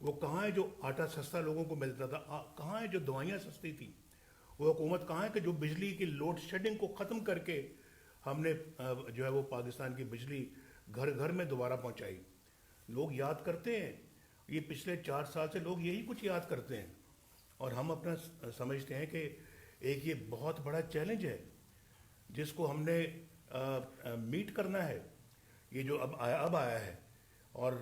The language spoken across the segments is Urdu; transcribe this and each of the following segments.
وہ کہاں ہے جو آٹا سستا لوگوں کو ملتا تھا؟ کہاں ہے جو دوائیاں سستی تھیں؟ وہ حکومت کہاں ہے کہ جو بجلی کی لوڈ شیڈنگ کو ختم کر کے ہم نے جو ہے وہ پاکستان کی بجلی گھر گھر میں دوبارہ پہنچائی؟ لوگ یاد کرتے ہیں، یہ پچھلے 4 سال سے لوگ یہی کچھ یاد کرتے ہیں، اور ہم اپنا سمجھتے ہیں کہ ایک یہ بہت بڑا چیلنج ہے جس کو ہم نے میٹ کرنا ہے، یہ جو اب آیا ہے، اور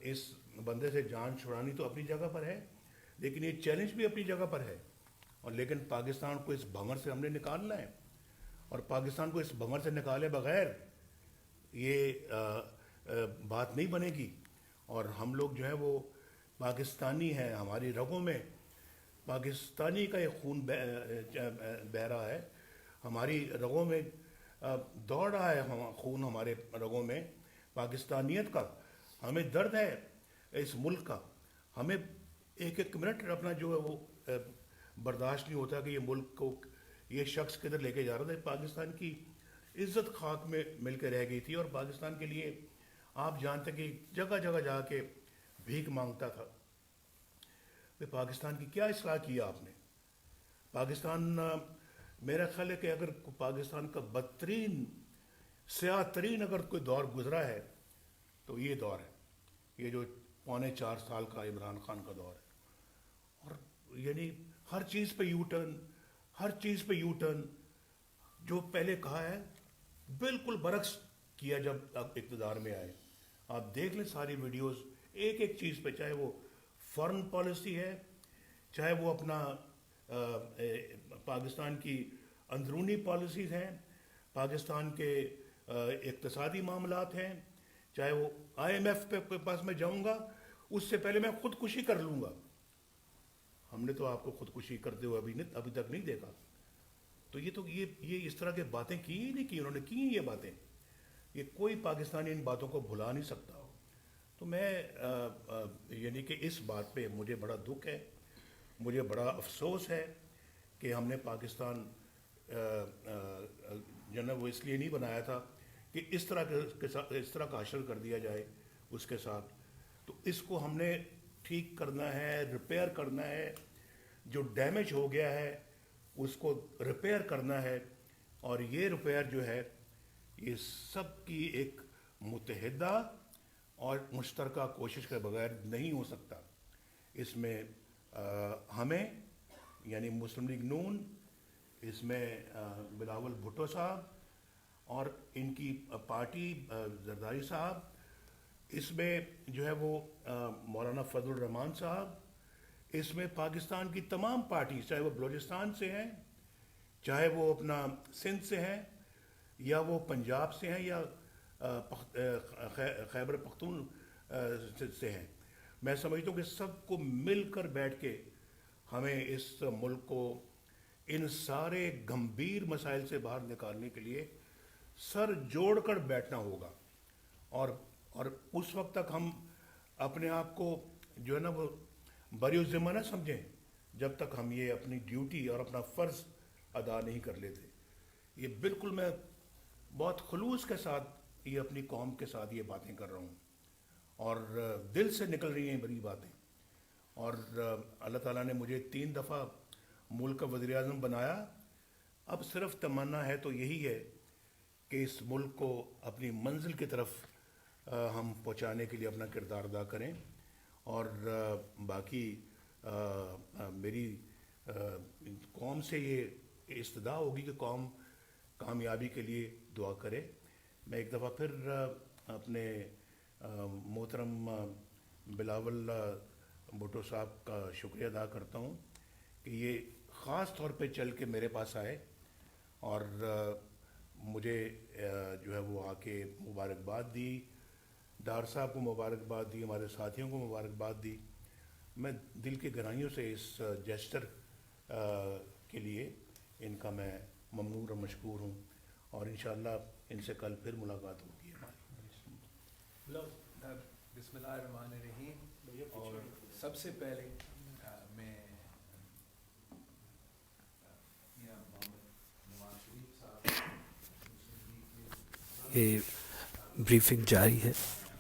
اس بندے سے جان چھڑانی تو اپنی جگہ پر ہے، لیکن یہ چیلنج بھی اپنی جگہ پر ہے، اور لیکن پاکستان کو اس بھنور سے ہم نے نکالنا ہے، اور پاکستان کو اس بھنور سے نکالے بغیر یہ بات نہیں بنے گی، اور ہم لوگ جو ہے وہ پاکستانی ہیں، ہماری رگوں میں پاکستانی کا ایک خون بہہ رہا ہے، ہماری رگوں میں دوڑ رہا ہے خون، ہمارے رگوں میں پاکستانیت کا، ہمیں درد ہے اس ملک کا، ہمیں ایک ایک منٹ اپنا جو ہے وہ برداشت نہیں ہوتا کہ یہ ملک کو یہ شخص کدھر لے کے جا رہا تھا۔ پاکستان کی عزت خاک میں مل کے رہ گئی تھی، اور پاکستان کے لیے آپ جانتے کہ جگہ جگہ جا کے بھیک مانگتا تھا۔ پاکستان کی کیا اصلاح کیا آپ نے؟ پاکستان، میرا خیال ہے کہ اگر پاکستان کا بدترین سیاہ ترین اگر کوئی دور گزرا ہے تو یہ دور ہے، یہ جو 4.25 سال کا عمران خان کا دور ہے، اور یعنی ہر چیز پہ یو ٹرن، ہر چیز پہ یو ٹرن، جو پہلے کہا ہے بالکل برعکس کیا جب اقتدار میں آئے۔ آپ دیکھ لیں ساری ویڈیوز، ایک ایک چیز پہ، چاہے وہ فارن پالیسی ہے، چاہے وہ اپنا پاکستان کی اندرونی پالیسیز ہیں، پاکستان کے اقتصادی معاملات ہیں، چاہے وہ IMF پہ پاس میں جاؤں گا اس سے پہلے میں خودکشی کر لوں گا۔ ہم نے تو آپ کو خودکشی کرتے ہوئے ابھی تک نہیں دیکھا، تو یہ اس طرح کے باتیں کی ہی نہیں کی، انہوں نے کی یہ باتیں، یہ کوئی پاکستانی ان باتوں کو بھلا نہیں سکتا۔ تو میں یعنی کہ اس بات پہ مجھے بڑا دکھ ہے، مجھے بڑا افسوس ہے کہ ہم نے پاکستان جو ہے وہ اس لیے نہیں بنایا تھا کہ اس طرح کا حشر کر دیا جائے اس کے ساتھ۔ تو اس کو ہم نے ٹھیک کرنا ہے، ریپیئر کرنا ہے، جو ڈیمیج ہو گیا ہے اس کو ریپیئر کرنا ہے، اور یہ ریپیئر جو ہے یہ سب کی ایک متحدہ اور مشترکہ کوشش کے بغیر نہیں ہو سکتا۔ اس میں ہمیں یعنی مسلم لیگ نون، اس میں بلاول بھٹو صاحب اور ان کی پارٹی زرداری صاحب، اس میں جو ہے وہ مولانا فضل الرحمان صاحب، اس میں پاکستان کی تمام پارٹی، چاہے وہ بلوچستان سے ہیں، چاہے وہ اپنا سندھ سے ہیں، یا وہ پنجاب سے ہیں، یا خیبر پختون سے ہیں، میں سمجھتا ہوں کہ سب کو مل کر بیٹھ کے ہمیں اس ملک کو ان سارے گمبھیر مسائل سے باہر نکالنے کے لیے سر جوڑ کر بیٹھنا ہوگا، اور اس وقت تک ہم اپنے آپ کو جو ہے نا وہ بری ذمہ نہ سمجھیں جب تک ہم یہ اپنی ڈیوٹی اور اپنا فرض ادا نہیں کر لیتے۔ یہ بالکل میں بہت خلوص کے ساتھ یہ اپنی قوم کے ساتھ یہ باتیں کر رہا ہوں، اور دل سے نکل رہی ہیں بڑی باتیں، اور اللہ تعالیٰ نے مجھے 3 دفعہ ملک کا وزیر اعظم بنایا، اب صرف تمنا ہے تو یہی ہے کہ اس ملک کو اپنی منزل کی طرف ہم پہنچانے کے لیے اپنا کردار ادا کریں، اور باقی میری قوم سے یہ استدعا ہوگی کہ قوم کامیابی کے لیے دعا کرے۔ میں ایک دفعہ پھر اپنے محترم بلاول بھٹو صاحب کا شکریہ ادا کرتا ہوں کہ یہ خاص طور پہ چل کے میرے پاس آئے اور مجھے جو ہے وہ آ کے مبارکباد دی، ڈار صاحب کو مبارکباد دی، ہمارے ساتھیوں کو مبارکباد دی۔ میں دل کی گہرائیوں سے اس جیسچر کے لیے ان کا میں ممنون اور مشکور ہوں، اور انشاءاللہ ان سے کل پھر ملاقات ہوگی ہماری۔ بسم اللہ الرحمن الرحیم۔ اور سب سے پہلے میں یہ بریفنگ جاری ہے،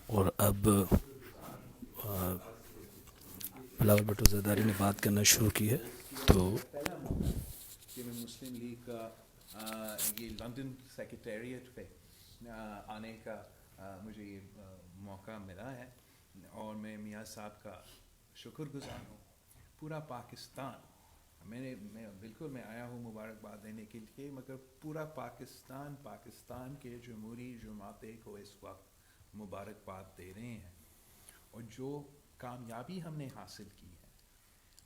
اور اب بلاول بھٹو زرداری نے بات کرنا شروع کی ہے تو پہلا موقع کہ میں مسلم لیگ کا یہ لندن سیکریٹریٹ پہ آنے کا مجھے یہ موقع ملا ہے اور میں میاں صاحب کا شکر گزار ہوں. پورا پاکستان میں بالکل میں آیا ہوں مبارکباد دینے کے لیے، مگر پورا پاکستان کے جمہوری جماعتیں کو اس وقت مبارکباد دے رہے ہیں. اور جو کامیابی ہم نے حاصل کی ہے،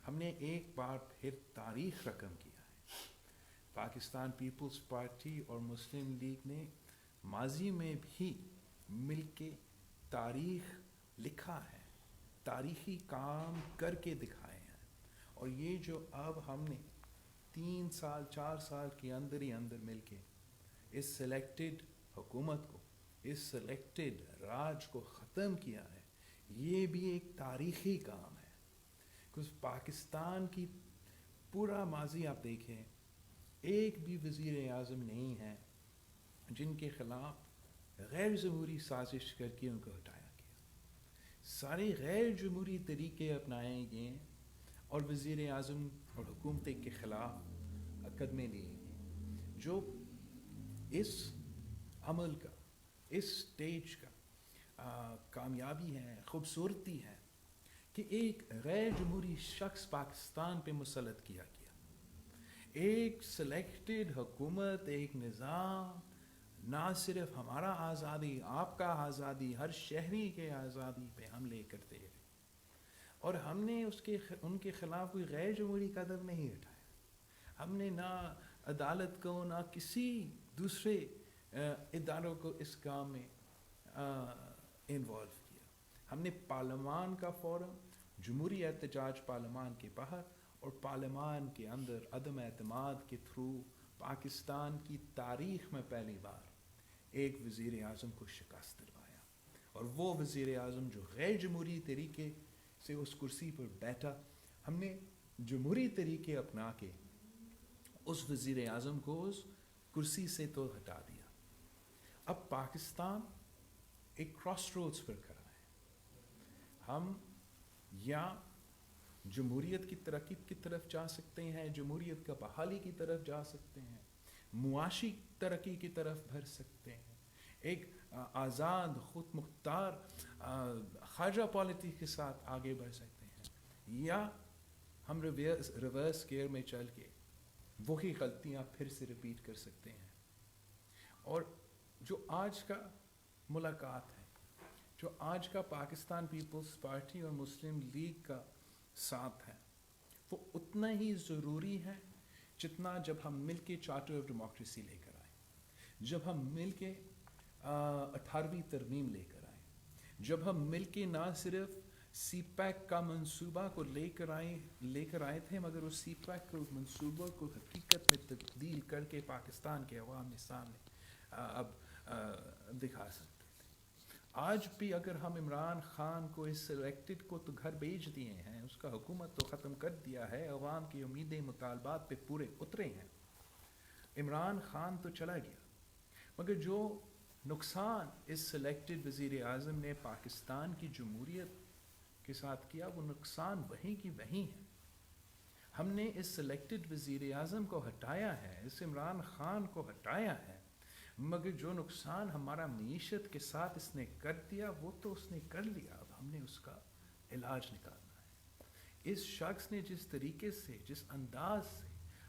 ہم نے ایک بار پھر تاریخ رقم کیا ہے. پاکستان پیپلز پارٹی اور مسلم لیگ نے ماضی میں بھی مل کے تاریخ لکھا ہے، تاریخی کام کر کے دکھائے ہیں. اور یہ جو اب ہم نے 3 سال 4 سال کے اندر ہی اندر مل کے اس سلیکٹڈ حکومت کو، اس سلیکٹڈ راج کو ختم کیا ہے، یہ بھی ایک تاریخی کام ہے. کچھ پاکستان کی پورا ماضی آپ دیکھیں، ایک بھی وزیر اعظم نہیں ہے جن کے خلاف غیر جمہوری سازش کر کے ان کو ہٹایا گیا. سارے غیر جمہوری طریقے اپنائے گئے اور وزیر اعظم اور حکومت کے خلاف قدمے لیے گئے. جو اس عمل کا، اس سٹیج کا کامیابی ہے، خوبصورتی ہے کہ ایک غیر جمہوری شخص پاکستان پہ مسلط کیا گیا. ایک سلیکٹڈ حکومت، ایک نظام نہ صرف ہمارا آزادی، آپ کا آزادی، ہر شہری کے آزادی پہ حملے کرتے رہے، اور ہم نے ان کے خلاف کوئی غیر جمہوری قدم نہیں اٹھایا. ہم نے نہ عدالت کو، نہ کسی دوسرے اداروں کو اس کام میں انوالو کیا. ہم نے پارلیمان کا فورم، جمہوری احتجاج پارلیمان کے باہر اور پارلیمان کے اندر عدم اعتماد کے تھرو پاکستان کی تاریخ میں پہلی بار ایک وزیر اعظم کو شکست دلوایا. اور وہ وزیر اعظم جو غیر جمہوری طریقے سے اس کرسی پر بیٹھا، ہم نے جمہوری طریقے اپنا کے اس وزیر اعظم کو اس کرسی سے تو ہٹا دیا. اب پاکستان ایک کراس روڈز پر کھڑا ہے. ہم یا جمہوریت کی ترقی کی طرف جا سکتے ہیں، جمہوریت کا بحالی کی طرف جا سکتے ہیں، معاشی ترقی کی طرف بڑھ سکتے ہیں، ایک آزاد خود مختار خارجہ پالیسی کے ساتھ آگے بڑھ سکتے ہیں، یا ہم ریورس گیئر میں چل کے وہی غلطیاں پھر سے ریپیٹ کر سکتے ہیں. اور جو آج کا ملاقات ہے، جو آج کا پاکستان پیپلز پارٹی اور مسلم لیگ کا ساتھ ہے، وہ اتنا ہی ضروری ہے جتنا جب ہم مل کے چارٹر آف ڈیموکریسی لے کر آئے، جب ہم مل کے 18ویں ترمیم لے کر آئے، جب ہم مل کے نہ صرف سی پیک کا منصوبہ کو لے کر آئے تھے، مگر اس سی پیک کو منصوبہ کو حقیقت میں تبدیل کر کے پاکستان کے عوام کے سامنے اب دکھا سکتے تھے. آج بھی اگر ہم عمران خان کو، اس سلیکٹڈ کو تو گھر بھیج دیے ہیں، اس کا حکومت تو ختم کر دیا ہے، عوام کی امیدیں مطالبات پہ پورے اترے ہیں، عمران خان تو چلا گیا، مگر جو نقصان اس سلیکٹڈ وزیر اعظم نے پاکستان کی جمہوریت کے ساتھ کیا، وہ نقصان وہیں کی وہیں ہے. ہم نے اس سلیکٹڈ وزیر اعظم کو ہٹایا ہے، اس عمران خان کو ہٹایا ہے، مگر جو نقصان ہمارا معیشت کے ساتھ اس نے کر دیا وہ تو اس نے کر لیا. اب ہم نے اس کا علاج نکالنا ہے. اس شخص نے جس طریقے سے، جس انداز سے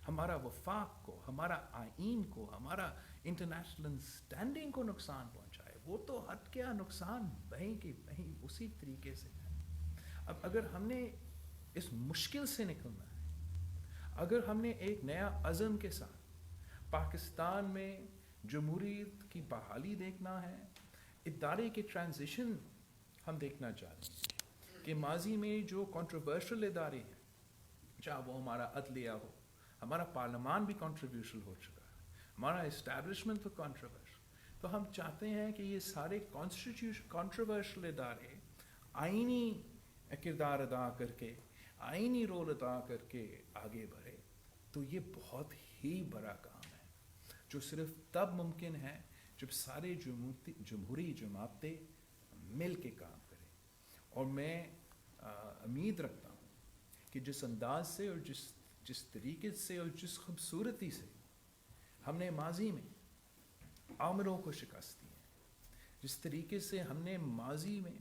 ہمارا وفاق کو، ہمارا آئین کو، ہمارا انٹرنیشنل اسٹینڈنگ کو نقصان پہنچا ہے، وہ تو ہٹ گیا. نقصان وہیں کی وہیں اسی طریقے سے ہے. اب اگر ہم نے اس مشکل سے نکلنا ہے، اگر ہم نے ایک نیا عزم کے ساتھ پاکستان میں جمہوریت کی بحالی دیکھنا ہے، ادارے کے ٹرانزیشن ہم دیکھنا چاہتے ہیں کہ ماضی میں جو کنٹروورشل ادارے ہیں، چاہے وہ ہمارا عدلیہ ہو، ہمارا پارلیمان بھی کنٹروورشل ہو چکا ہے، ہمارا اسٹیبلشمنٹ تو کنٹروورشل، تو ہم چاہتے ہیں کہ یہ سارے کنٹروورشل ادارے آئینی کردار ادا کر کے، آئینی رول ادا کر کے آگے بڑھے. تو یہ بہت ہی بڑا کام ہے جو صرف تب ممکن ہے جب سارے جمہوری جماعتیں مل کے کام کریں. اور میں امید رکھتا ہوں کہ جس انداز سے اور جس طریقے سے اور جس خوبصورتی سے ہم نے ماضی میں آمروں کو شکست دی ہے، جس طریقے سے ہم نے ماضی میں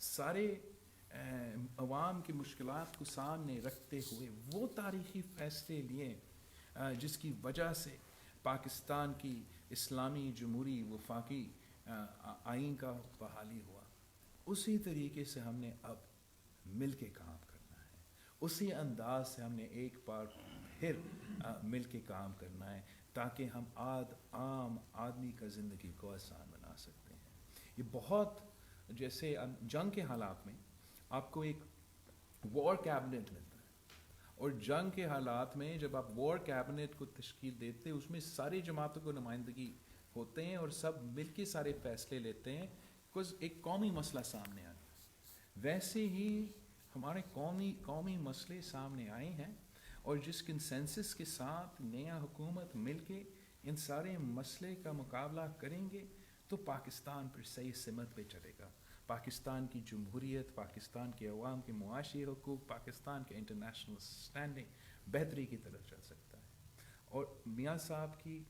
سارے عوام کی مشکلات کو سامنے رکھتے ہوئے وہ تاریخی فیصلے لیے جس کی وجہ سے پاکستان کی اسلامی جمہوری وفاقی آئین کا بحالی ہوا، اسی طریقے سے ہم نے اب مل کے کام کرنا ہے، اسی انداز سے ہم نے ایک بار پھر مل کے کام کرنا ہے تاکہ ہم عام آدمی کا زندگی کو آسان بنا سکتے ہیں۔ یہ بہت جیسے جنگ کے حالات میں آپ کو ایک وار کیبنٹ ملتا ہے، اور جنگ کے حالات میں جب آپ وار کیبنٹ کو تشکیل دیتے ہیں، اس میں ساری جماعتوں کو نمائندگی ہوتے ہیں اور سب مل کے سارے فیصلے لیتے ہیں، کچھ ایک قومی مسئلہ سامنے آتا ہے۔ ویسے ہی ہمارے قومی مسئلے سامنے آئے ہیں، اور جس کنسنسس کے ساتھ نیا حکومت مل کے ان سارے مسئلے کا مقابلہ کریں گے تو پاکستان پھر صحیح سمت پہ چلے گا۔ پاکستان کی جمہوریت، پاکستان کے عوام کے معاشی حقوق، پاکستان کے انٹرنیشنل سٹینڈنگ بہتری کی طرف چل سکتا ہے۔ اور میاں صاحب کی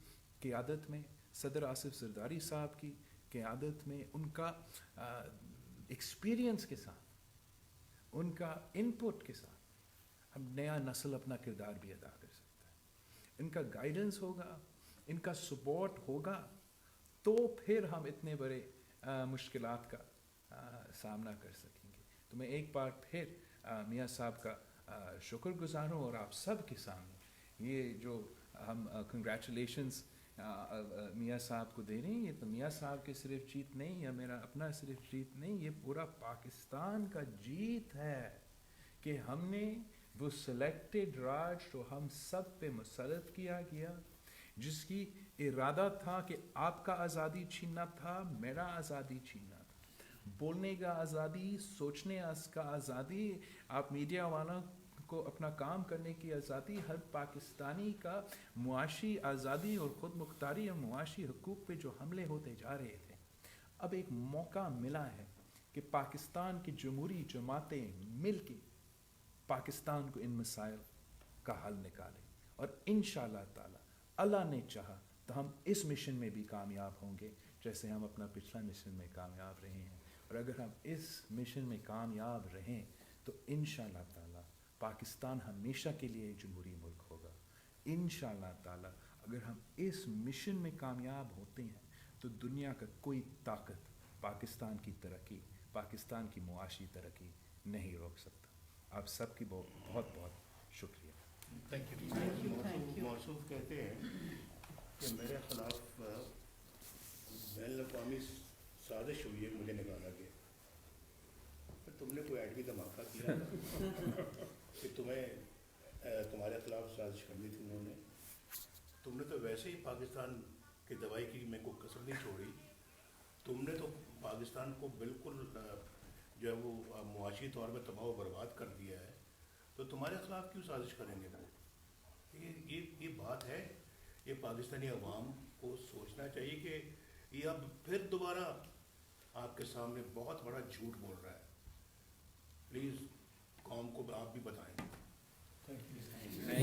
قیادت میں، صدر آصف زرداری صاحب کی قیادت میں، ان کا ایکسپیرینس کے ساتھ، ان کا انپٹ کے ساتھ ہم نیا نسل اپنا کردار بھی ادا کر سکتا ہے۔ ان کا گائیڈنس ہوگا، ان کا سپورٹ ہوگا تو پھر ہم اتنے بڑے مشکلات کا سامنا کر سکیں گے۔ تو میں ایک بار پھر میاں صاحب کا شکر گزار ہوں، اور آپ سب کے سامنے یہ جو ہم کنگریچولیشنز میاں صاحب کو دے رہے ہیں، یہ تو میاں صاحب کی صرف جیت نہیں، یا میرا اپنا صرف جیت نہیں، یہ پورا پاکستان کا جیت ہے کہ ہم نے وہ سلیکٹڈ راج جو ہم سب پہ مسلط کیا گیا، جس کی ارادہ تھا کہ آپ کا آزادی چھیننا تھا، میرا آزادی چھیننا تھا، بولنے کا آزادی، سوچنے کا آزادی، آپ میڈیا والوں کو اپنا کام کرنے کی آزادی، ہر پاکستانی کا معاشی آزادی اور خود مختاری اور معاشی حقوق پہ جو حملے ہوتے جا رہے تھے، اب ایک موقع ملا ہے کہ پاکستان کی جمہوری جماعتیں مل کے پاکستان کو ان مسائل کا حل نکالیں، اور انشاءاللہ تعالی اللہ نے چاہا تو ہم اس مشن میں بھی کامیاب ہوں گے جیسے ہم اپنا پچھلا مشن میں کامیاب رہے ہیں۔ اور اگر ہم اس مشن میں کامیاب رہیں تو انشاءاللہ تعالی پاکستان ہمیشہ کے لیے ایک جمہوری ملک ہوگا۔ انشاءاللہ تعالی اگر ہم اس مشن میں کامیاب ہوتے ہیں تو دنیا کا کوئی طاقت پاکستان کی ترقی، پاکستان کی معاشی ترقی نہیں روک سکتا۔ آپ سب کی بہت بہت شکریہ۔ Thank you. موصوف کہتے ہیں کہ میرے خلاف بین الاقوامی سازش ہوئی ہے، مجھے نکالا گیا، پھر تم نے کوئی ایٹمی دھماکہ کیا کہ تمہارے خلاف سازش کرنی تھی انہوں نے، تم نے تو ویسے ہی پاکستان کی دوائی کی میں کوئی کسر نہیں چھوڑی، تم نے تو پاکستان کو بالکل جو ہے وہ معاشی طور پہ تباہ و برباد کر دیا ہے، تو تمہارے خلاف کیوں سازش کریں گے وہ؟ یہ بات ہے، یہ پاکستانی عوام کو سوچنا چاہیے کہ یہ اب پھر دوبارہ آپ کے سامنے بہت بڑا جھوٹ بول رہا ہے۔ پلیز قوم کو آپ بھی بتائیں۔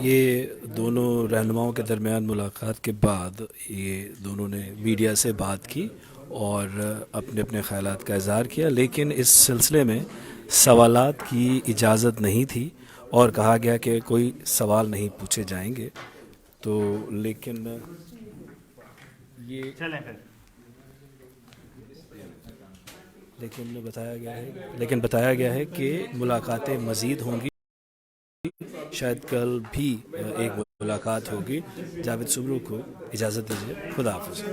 یہ دونوں رہنماؤں کے درمیان ملاقات کے بعد یہ دونوں نے میڈیا سے بات کی اور اپنے اپنے خیالات کا اظہار کیا، لیکن اس سلسلے میں سوالات کی اجازت نہیں تھی اور کہا گیا کہ کوئی سوال نہیں پوچھے جائیں گے، تو لیکن بتایا گیا ہے کہ ملاقاتیں مزید ہوں گی، شاید کل بھی ایک ملاقات ہوگی۔ جاوید سبرو کو اجازت دیجیے، خدا حافظ۔